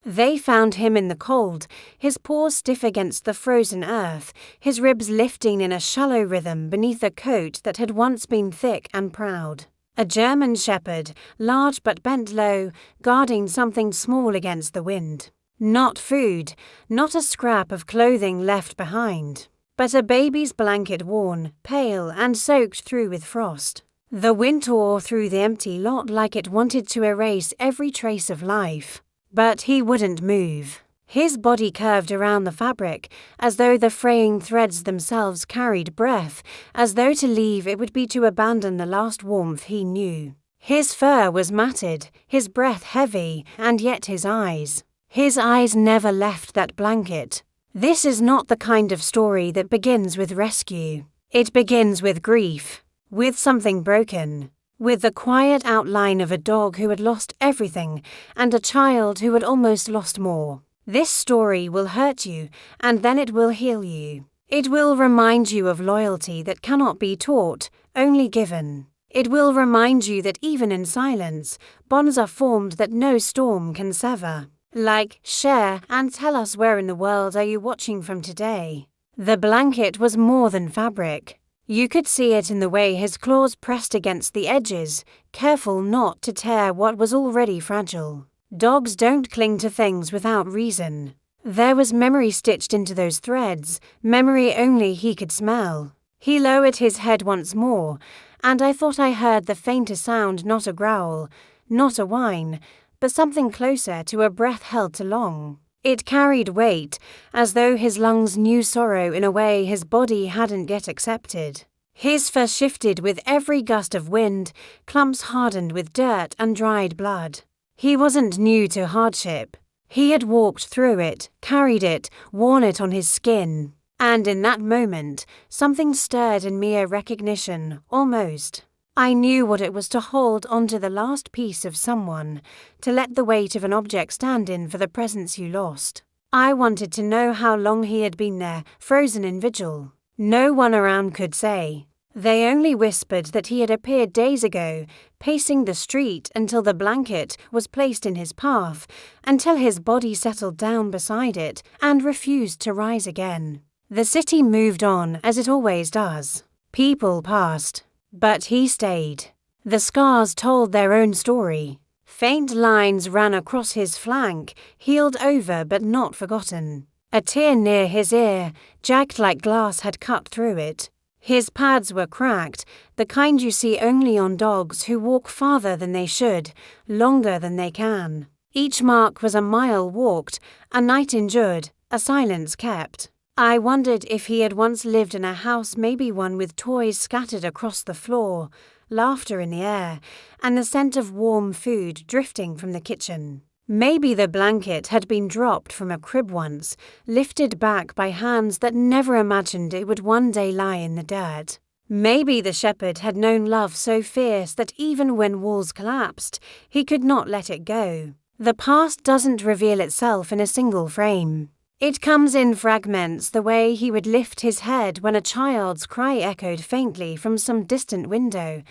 They found him in the cold, his paws stiff against the frozen earth, his ribs lifting in a shallow rhythm beneath a coat that had once been thick and proud. A German shepherd, large but bent low, guarding something small against the wind. Not food, not a scrap of clothing left behind, but a baby's blanket worn, pale and soaked through with frost. The wind tore through the empty lot like it wanted to erase every trace of life. But he wouldn't move. His body curved around the fabric, as though the fraying threads themselves carried breath, as though to leave it would be to abandon the last warmth he knew. His fur was matted, his breath heavy, and yet his eyes never left that blanket. This is not the kind of story that begins with rescue. It begins with grief, with something broken. With the quiet outline of a dog who had lost everything and a child who had almost lost more. This story will hurt you, and then it will heal you. It will remind you of loyalty that cannot be taught, only given. It will remind you that even in silence, bonds are formed that no storm can sever. Like, share, and tell us where in the world are you watching from today. The blanket was more than fabric. You could see it in the way his claws pressed against the edges, careful not to tear what was already fragile. Dogs don't cling to things without reason. There was memory stitched into those threads, memory only he could smell. He lowered his head once more, and I thought I heard the fainter sound, not a growl, not a whine, but something closer to a breath held too long. It carried weight, as though his lungs knew sorrow in a way his body hadn't yet accepted. His fur shifted with every gust of wind, clumps hardened with dirt and dried blood. He wasn't new to hardship. He had walked through it, carried it, worn it on his skin. And in that moment, something stirred in me, a recognition, almost. I knew what it was to hold onto the last piece of someone, to let the weight of an object stand in for the presence you lost. I wanted to know how long he had been there, frozen in vigil. No one around could say. They only whispered that he had appeared days ago, pacing the street until the blanket was placed in his path, until his body settled down beside it and refused to rise again. The city moved on as it always does. People passed. But he stayed. The scars told their own story. Faint lines ran across his flank, healed over but not forgotten. A tear near his ear, jagged like glass, had cut through it. His pads were cracked, the kind you see only on dogs who walk farther than they should, longer than they can. Each mark was a mile walked, a night endured, a silence kept. I wondered if he had once lived in a house, maybe one with toys scattered across the floor, laughter in the air, and the scent of warm food drifting from the kitchen. Maybe the blanket had been dropped from a crib once, lifted back by hands that never imagined it would one day lie in the dirt. Maybe the shepherd had known love so fierce that even when walls collapsed, he could not let it go. The past doesn't reveal itself in a single frame. It comes in fragments, the way he would lift his head when a child's cry echoed faintly from some distant window,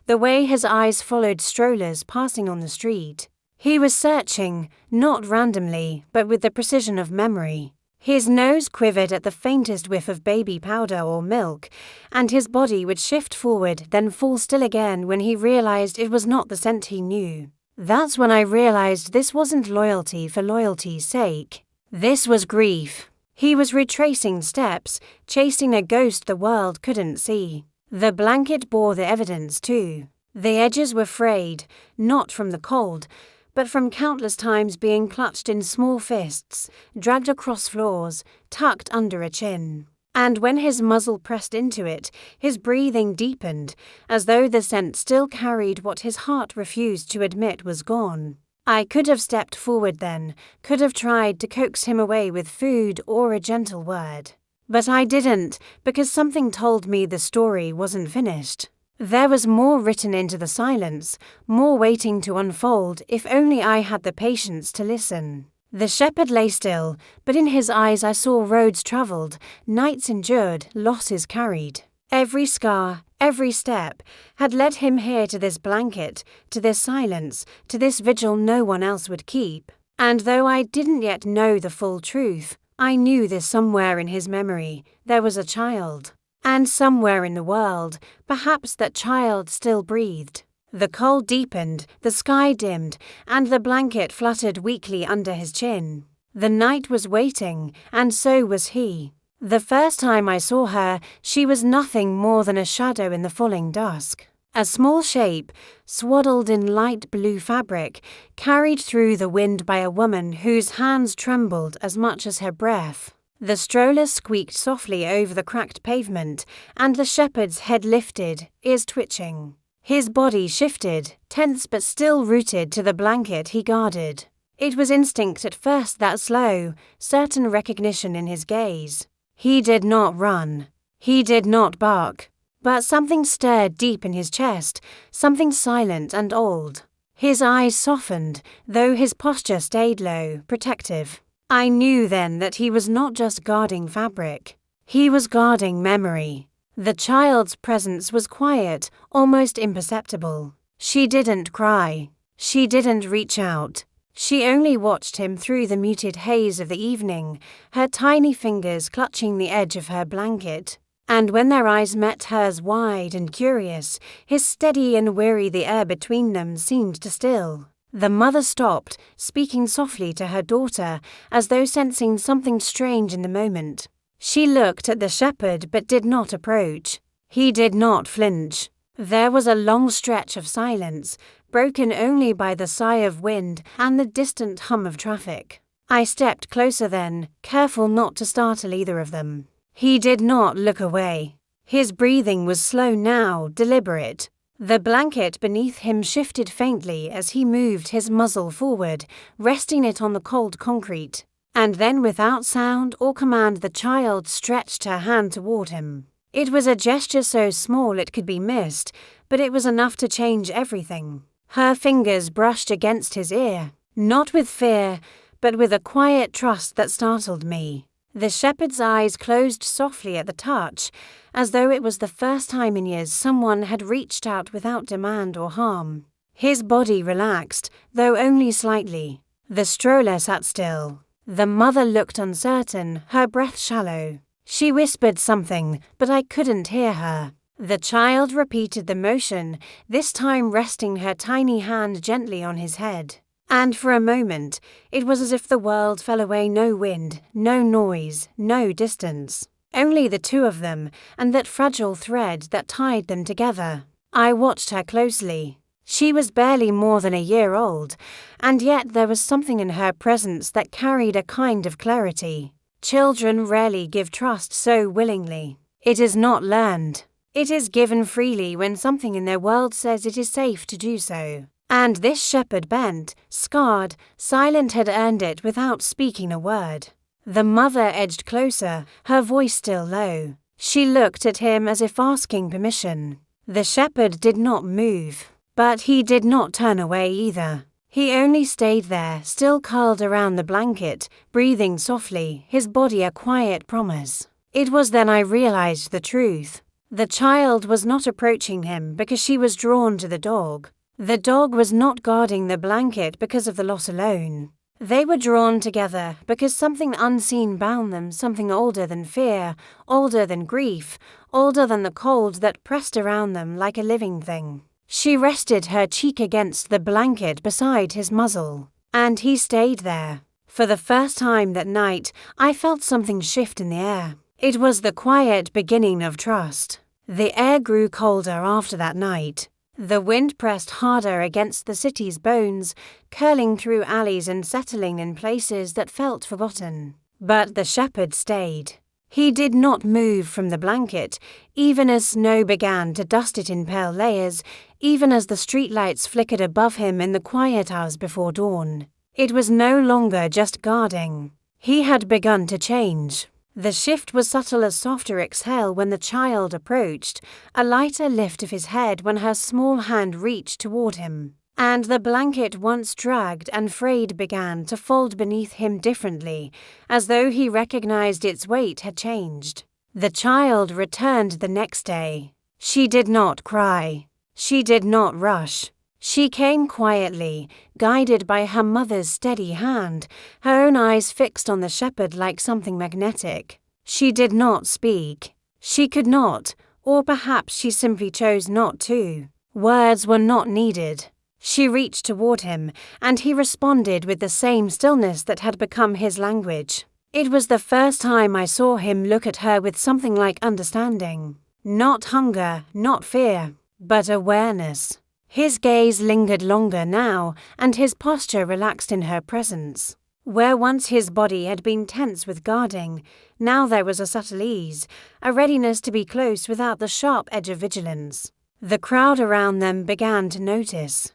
the way his eyes followed strollers passing on the street. He was searching, not randomly, but with the precision of memory. His nose quivered at the faintest whiff of baby powder or milk, and his body would shift forward, then fall still again when he realized it was not the scent he knew. That's when I realized this wasn't loyalty for loyalty's sake. This was grief. He was retracing steps, chasing a ghost the world couldn't see. The blanket bore the evidence too. The edges were frayed, not from the cold, but from countless times being clutched in small fists, dragged across floors, tucked under a chin. And when his muzzle pressed into it, his breathing deepened, as though the scent still carried what his heart refused to admit was gone. I could have stepped forward then, could have tried to coax him away with food or a gentle word. But I didn't, because something told me the story wasn't finished. There was more written into the silence, more waiting to unfold if only I had the patience to listen. The shepherd lay still, but in his eyes I saw roads travelled, nights endured, losses carried. Every scar, every step, had led him here to this blanket, to this silence, to this vigil no one else would keep. And though I didn't yet know the full truth, I knew that somewhere in his memory there was a child. And somewhere in the world, perhaps that child still breathed. The cold deepened, the sky dimmed, and the blanket fluttered weakly under his chin. The night was waiting, and so was he. The first time I saw her, she was nothing more than a shadow in the falling dusk. A small shape, swaddled in light blue fabric, carried through the wind by a woman whose hands trembled as much as her breath. The stroller squeaked softly over the cracked pavement, and the shepherd's head lifted, ears twitching. His body shifted, tense but still rooted to the blanket he guarded. It was instinct at first, that slow, certain recognition in his gaze. He did not run. He did not bark. But something stirred deep in his chest, something silent and old. His eyes softened, though his posture stayed low, protective. I knew then that he was not just guarding fabric. He was guarding memory. The child's presence was quiet, almost imperceptible. She didn't cry. She didn't reach out. She only watched him through the muted haze of the evening, her tiny fingers clutching the edge of her blanket. And when their eyes met hers wide and curious, his steady and weary the air between them seemed to still. The mother stopped, speaking softly to her daughter, as though sensing something strange in the moment. She looked at the shepherd but did not approach. He did not flinch. There was a long stretch of silence, broken only by the sigh of wind and the distant hum of traffic. I stepped closer then, careful not to startle either of them. He did not look away. His breathing was slow now, deliberate. The blanket beneath him shifted faintly as he moved his muzzle forward, resting it on the cold concrete. And then without sound or command the child stretched her hand toward him. It was a gesture so small it could be missed, but it was enough to change everything. Her fingers brushed against his ear, not with fear, but with a quiet trust that startled me. The shepherd's eyes closed softly at the touch, as though it was the first time in years someone had reached out without demand or harm. His body relaxed, though only slightly. The stroller sat still. The mother looked uncertain, her breath shallow. She whispered something, but I couldn't hear her. The child repeated the motion, this time resting her tiny hand gently on his head. And for a moment, it was as if the world fell away, no wind, no noise, no distance. Only the two of them, and that fragile thread that tied them together. I watched her closely. She was barely more than a year old, and yet there was something in her presence that carried a kind of clarity. Children rarely give trust so willingly. It is not learned. It is given freely when something in their world says it is safe to do so. And this shepherd bent, scarred, silent had earned it without speaking a word. The mother edged closer, her voice still low. She looked at him as if asking permission. The shepherd did not move, but he did not turn away either. He only stayed there, still curled around the blanket, breathing softly, his body a quiet promise. It was then I realized the truth. The child was not approaching him because she was drawn to the dog. The dog was not guarding the blanket because of the loss alone. They were drawn together because something unseen bound them, something older than fear, older than grief, older than the cold that pressed around them like a living thing. She rested her cheek against the blanket beside his muzzle, and he stayed there. For the first time that night, I felt something shift in the air. It was the quiet beginning of trust. The air grew colder after that night. The wind pressed harder against the city's bones, curling through alleys and settling in places that felt forgotten. But the shepherd stayed. He did not move from the blanket, even as snow began to dust it in pale layers, even as the streetlights flickered above him in the quiet hours before dawn. It was no longer just guarding. He had begun to change. The shift was subtle, a softer exhale when the child approached, a lighter lift of his head when her small hand reached toward him. And the blanket once dragged and frayed began to fold beneath him differently, as though he recognized its weight had changed. The child returned the next day. She did not cry. She did not rush. She came quietly, guided by her mother's steady hand, her own eyes fixed on the shepherd like something magnetic. She did not speak. She could not, or perhaps she simply chose not to. Words were not needed. She reached toward him, and he responded with the same stillness that had become his language. It was the first time I saw him look at her with something like understanding. Not hunger, not fear, but awareness. His gaze lingered longer now, and his posture relaxed in her presence. Where once his body had been tense with guarding, now there was a subtle ease, a readiness to be close without the sharp edge of vigilance. The crowd around them began to notice.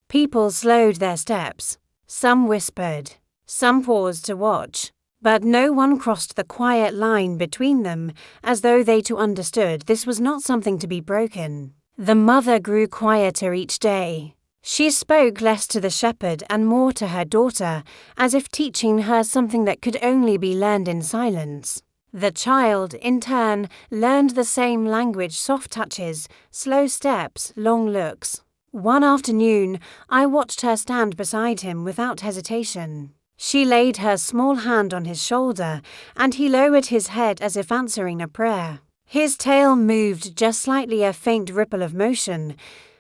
People slowed their steps. Some whispered. Some paused to watch. But no one crossed the quiet line between them, as though they too understood this was not something to be broken. The mother grew quieter each day. She spoke less to the shepherd and more to her daughter, as if teaching her something that could only be learned in silence. The child, in turn, learned the same language: soft touches, slow steps, long looks. One afternoon, I watched her stand beside him without hesitation. She laid her small hand on his shoulder, and he lowered his head as if answering a prayer. His tail moved just slightly, a faint ripple of motion,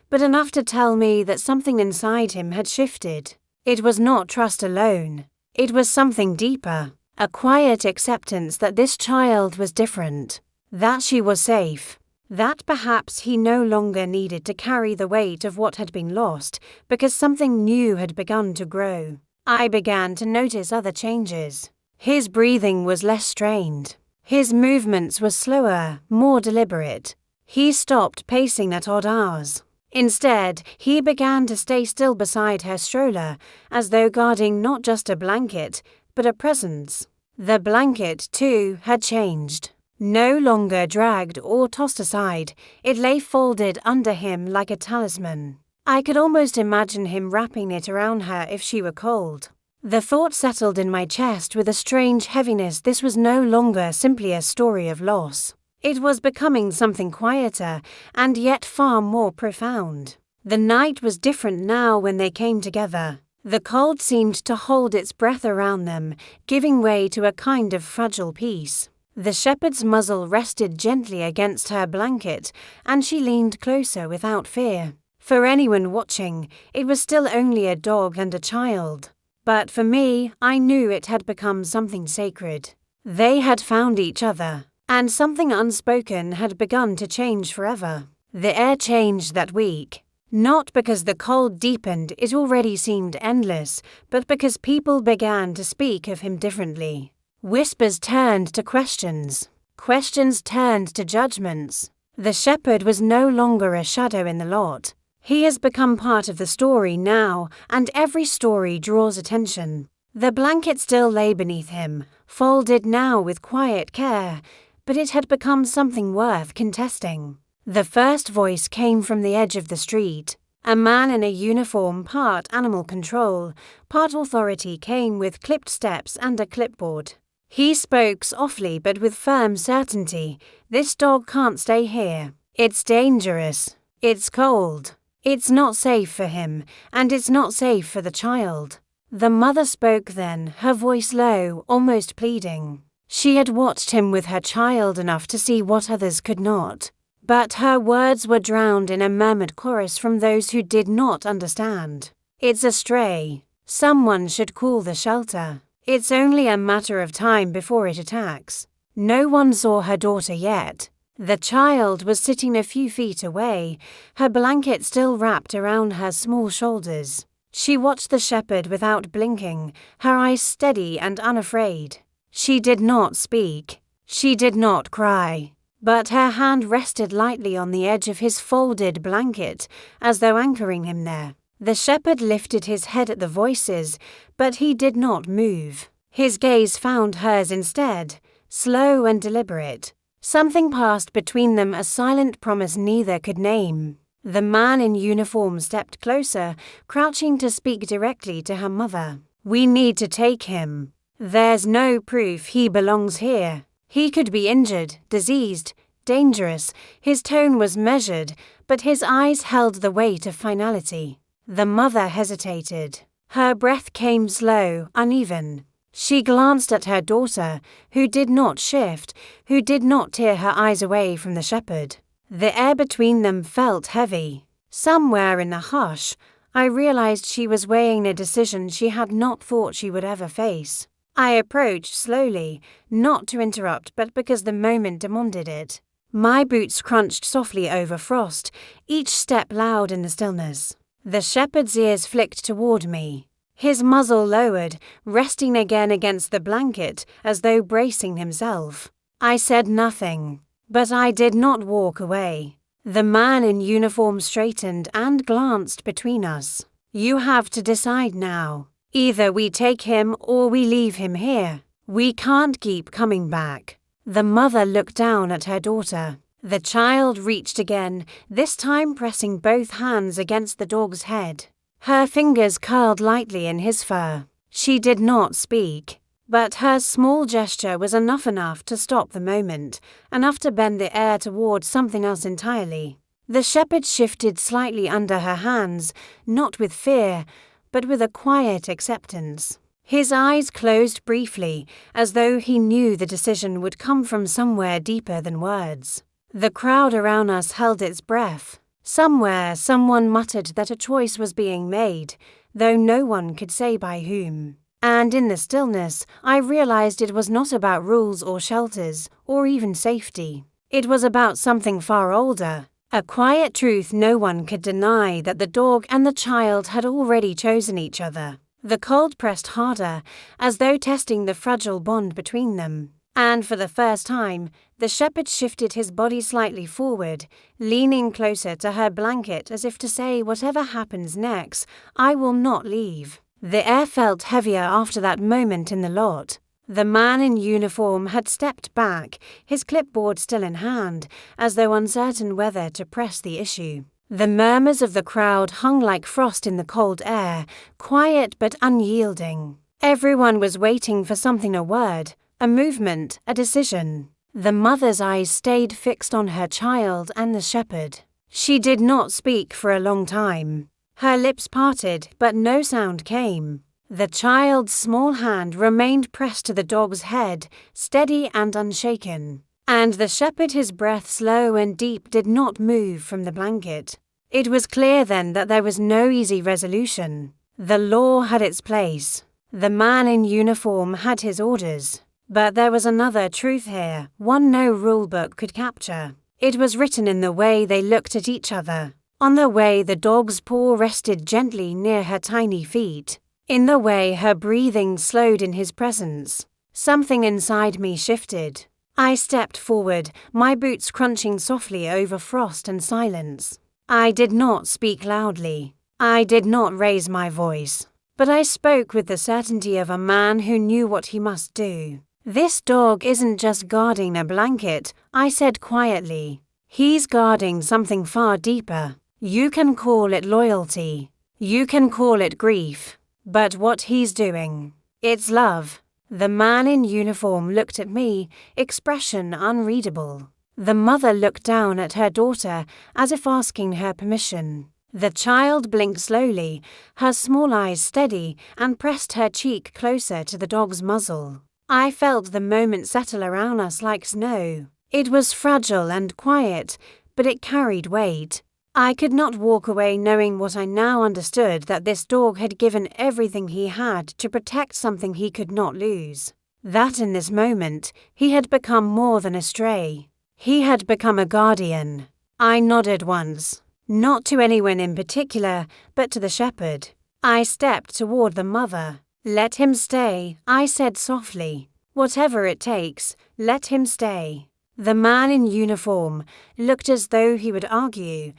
but enough to tell me that something inside him had shifted. It was not trust alone. It was something deeper, a quiet acceptance that this child was different, that she was safe, that perhaps he no longer needed to carry the weight of what had been lost because something new had begun to grow. I began to notice other changes. His breathing was less strained. His movements were slower, more deliberate. He stopped pacing at odd hours. Instead, he began to stay still beside her stroller, as though guarding not just a blanket, but a presence. The blanket, too, had changed. No longer dragged or tossed aside, it lay folded under him like a talisman. I could almost imagine him wrapping it around her if she were cold. The thought settled in my chest with a strange heaviness. This was no longer simply a story of loss. It was becoming something quieter, and yet far more profound. The night was different now when they came together. The cold seemed to hold its breath around them, giving way to a kind of fragile peace. The shepherd's muzzle rested gently against her blanket, and she leaned closer without fear. For anyone watching, it was still only a dog and a child. But for me, I knew it had become something sacred. They had found each other, and something unspoken had begun to change forever. The air changed that week. Not because the cold deepened, it already seemed endless, but because people began to speak of him differently. Whispers turned to questions. Questions turned to judgments. The shepherd was no longer a shadow in the lot. He has become part of the story now, and every story draws attention. The blanket still lay beneath him, folded now with quiet care, but it had become something worth contesting. The first voice came from the edge of the street. A man in a uniform, part animal control, part authority, came with clipped steps and a clipboard. He spoke softly but with firm certainty. "This dog can't stay here. It's dangerous. It's cold. It's not safe for him, and it's not safe for the child." The mother spoke then, her voice low, almost pleading. She had watched him with her child enough to see what others could not. But her words were drowned in a murmured chorus from those who did not understand. "It's a stray. Someone should call the shelter. It's only a matter of time before it attacks." No one saw her daughter yet. The child was sitting a few feet away, her blanket still wrapped around her small shoulders. She watched the shepherd without blinking, her eyes steady and unafraid. She did not speak. She did not cry. But her hand rested lightly on the edge of his folded blanket, as though anchoring him there. The shepherd lifted his head at the voices, but he did not move. His gaze found hers instead, slow and deliberate. Something passed between them, a silent promise neither could name. The man in uniform stepped closer, crouching to speak directly to her mother. "We need to take him. There's no proof he belongs here. He could be injured, diseased, dangerous. His tone was measured, but his eyes held the weight of finality. The mother hesitated. Her breath came slow, uneven. She glanced at her daughter, who did not shift, who did not tear her eyes away from the shepherd. The air between them felt heavy. Somewhere in the hush, I realized she was weighing a decision she had not thought she would ever face. I approached slowly, not to interrupt but because the moment demanded it. My boots crunched softly over frost, each step loud in the stillness. The shepherd's ears flicked toward me. His muzzle lowered, resting again against the blanket as though bracing himself. I said nothing, but I did not walk away. The man in uniform straightened and glanced between us. "You have to decide now. Either we take him or we leave him here. We can't keep coming back." The mother looked down at her daughter. The child reached again, this time pressing both hands against the dog's head. Her fingers curled lightly in his fur. She did not speak, but her small gesture was enough to stop the moment, enough to bend the air toward something else entirely. The shepherd shifted slightly under her hands, not with fear, but with a quiet acceptance. His eyes closed briefly, as though he knew the decision would come from somewhere deeper than words. The crowd around us held its breath. Somewhere, someone muttered that a choice was being made, though no one could say by whom. And in the stillness, I realized it was not about rules or shelters, or even safety. It was about something far older, a quiet truth no one could deny, that the dog and the child had already chosen each other. The cold pressed harder, as though testing the fragile bond between them. And for the first time, the shepherd shifted his body slightly forward, leaning closer to her blanket as if to say, "Whatever happens next, I will not leave." The air felt heavier after that moment in the lot. The man in uniform had stepped back, his clipboard still in hand, as though uncertain whether to press the issue. The murmurs of the crowd hung like frost in the cold air, quiet but unyielding. Everyone was waiting for something, a word, a movement, a decision. The mother's eyes stayed fixed on her child and the shepherd. She did not speak for a long time. Her lips parted, but no sound came. The child's small hand remained pressed to the dog's head, steady and unshaken. And the shepherd, his breath slow and deep, did not move from the blanket. It was clear then that there was no easy resolution. The law had its place. The man in uniform had his orders. But there was another truth here, one no rulebook could capture. It was written in the way they looked at each other, on the way the dog's paw rested gently near her tiny feet, in the way her breathing slowed in his presence. Something inside me shifted. I stepped forward, my boots crunching softly over frost and silence. I did not speak loudly. I did not raise my voice. But I spoke with the certainty of a man who knew what he must do. "This dog isn't just guarding a blanket," I said quietly. "He's guarding something far deeper. You can call it loyalty. You can call it grief. But what he's doing, it's love." The man in uniform looked at me, expression unreadable. The mother looked down at her daughter, as if asking her permission. The child blinked slowly, her small eyes steady, and pressed her cheek closer to the dog's muzzle. I felt the moment settle around us like snow. It was fragile and quiet, but it carried weight. I could not walk away knowing what I now understood, that this dog had given everything he had to protect something he could not lose. That in this moment, he had become more than a stray. He had become a guardian. I nodded once, not to anyone in particular, but to the shepherd. I stepped toward the mother. "Let him stay," I said softly. "Whatever it takes, let him stay." The man in uniform looked as though he would argue,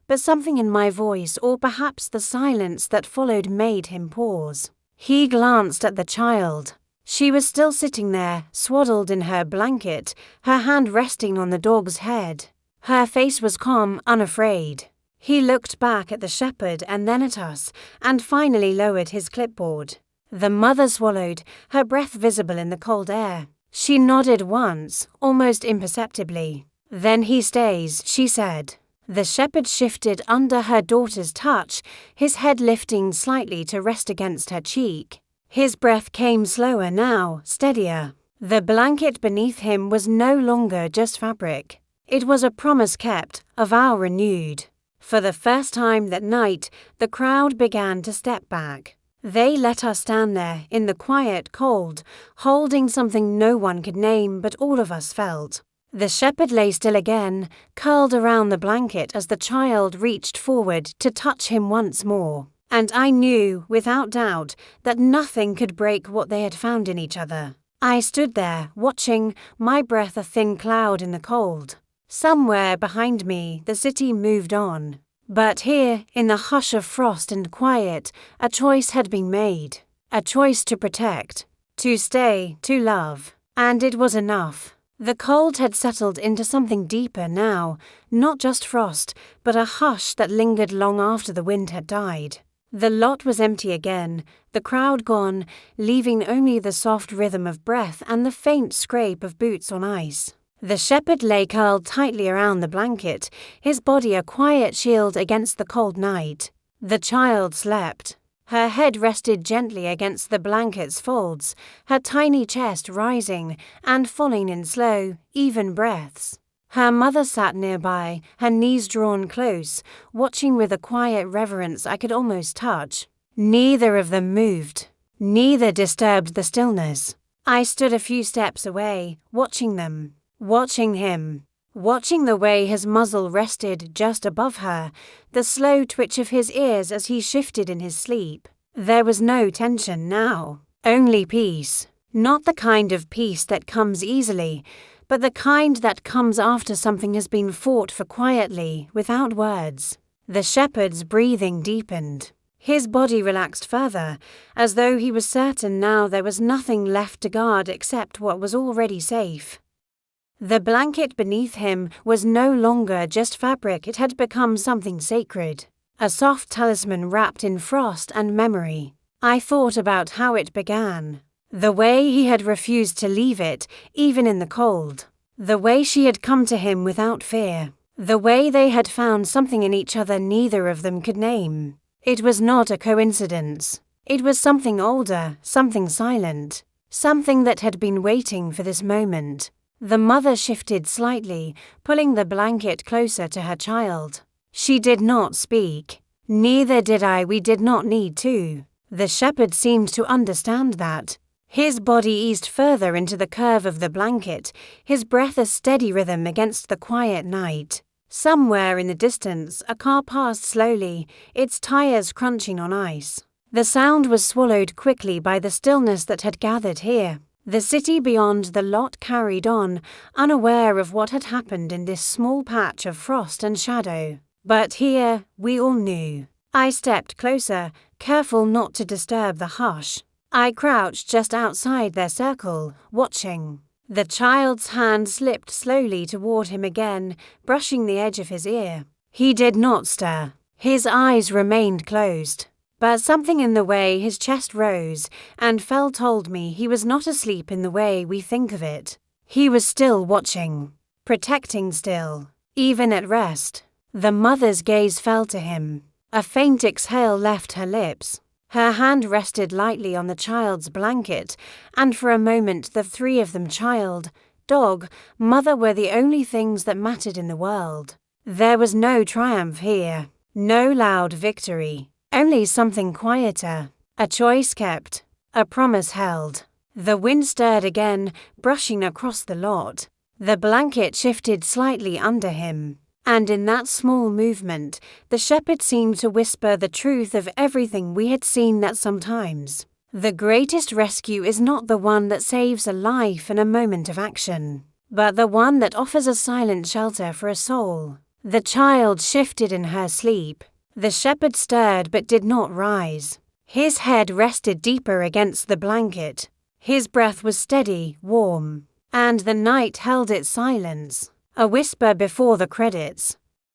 but something in my voice, or perhaps the silence that followed, made him pause. He glanced at the child. She was still sitting there, swaddled in her blanket, her hand resting on the dog's head. Her face was calm, unafraid. He looked back at the shepherd and then at us, and finally lowered his clipboard. The mother swallowed, her breath visible in the cold air. She nodded once, almost imperceptibly. Then he stays, she said. The shepherd shifted under her daughter's touch, his head lifting slightly to rest against her cheek. His breath came slower now, steadier. The blanket beneath him was no longer just fabric. It was a promise kept, a vow renewed. For the first time that night, the crowd began to step back. They let us stand there, in the quiet cold, holding something no one could name but all of us felt. The shepherd lay still again, curled around the blanket as the child reached forward to touch him once more. And I knew, without doubt, that nothing could break what they had found in each other. I stood there, watching, my breath a thin cloud in the cold. Somewhere behind me, the city moved on. But here, in the hush of frost and quiet, a choice had been made. A choice to protect, to stay, to love. And it was enough. The cold had settled into something deeper now, not just frost, but a hush that lingered long after the wind had died. The lot was empty again, the crowd gone, leaving only the soft rhythm of breath and the faint scrape of boots on ice. The shepherd lay curled tightly around the blanket, his body a quiet shield against the cold night. The child slept. Her head rested gently against the blanket's folds, her tiny chest rising and falling in slow, even breaths. Her mother sat nearby, her knees drawn close, watching with a quiet reverence I could almost touch. Neither of them moved. Neither disturbed the stillness. I stood a few steps away, watching them, watching him, watching the way his muzzle rested just above her, the slow twitch of his ears as he shifted in his sleep. There was no tension now, only peace. Not the kind of peace that comes easily, but the kind that comes after something has been fought for quietly, without words. The shepherd's breathing deepened. His body relaxed further, as though he was certain now there was nothing left to guard except what was already safe. The blanket beneath him was no longer just fabric, it had become something sacred. A soft talisman wrapped in frost and memory. I thought about how it began. The way he had refused to leave it, even in the cold. The way she had come to him without fear. The way they had found something in each other neither of them could name. It was not a coincidence. It was something older, something silent. Something that had been waiting for this moment. The mother shifted slightly, pulling the blanket closer to her child. She did not speak. Neither did I, we did not need to. The shepherd seemed to understand that. His body eased further into the curve of the blanket, his breath a steady rhythm against the quiet night. Somewhere in the distance, a car passed slowly, its tires crunching on ice. The sound was swallowed quickly by the stillness that had gathered here. The city beyond the lot carried on, unaware of what had happened in this small patch of frost and shadow. But here, we all knew. I stepped closer, careful not to disturb the hush. I crouched just outside their circle, watching. The child's hand slipped slowly toward him again, brushing the edge of his ear. He did not stir. His eyes remained closed. But something in the way his chest rose and fell told me he was not asleep in the way we think of it. He was still watching, protecting still, even at rest. The mother's gaze fell to him. A faint exhale left her lips. Her hand rested lightly on the child's blanket, and for a moment the three of them, child, dog, mother, were the only things that mattered in the world. There was no triumph here, no loud victory, only something quieter, a choice kept, a promise held. The wind stirred again, brushing across the lot. The blanket shifted slightly under him. And in that small movement, the shepherd seemed to whisper the truth of everything we had seen, that sometimes the greatest rescue is not the one that saves a life in a moment of action, but the one that offers a silent shelter for a soul. The child shifted in her sleep. The shepherd stirred but did not rise. His head rested deeper against the blanket. His breath was steady, warm, and the night held its silence. A whisper before the credits.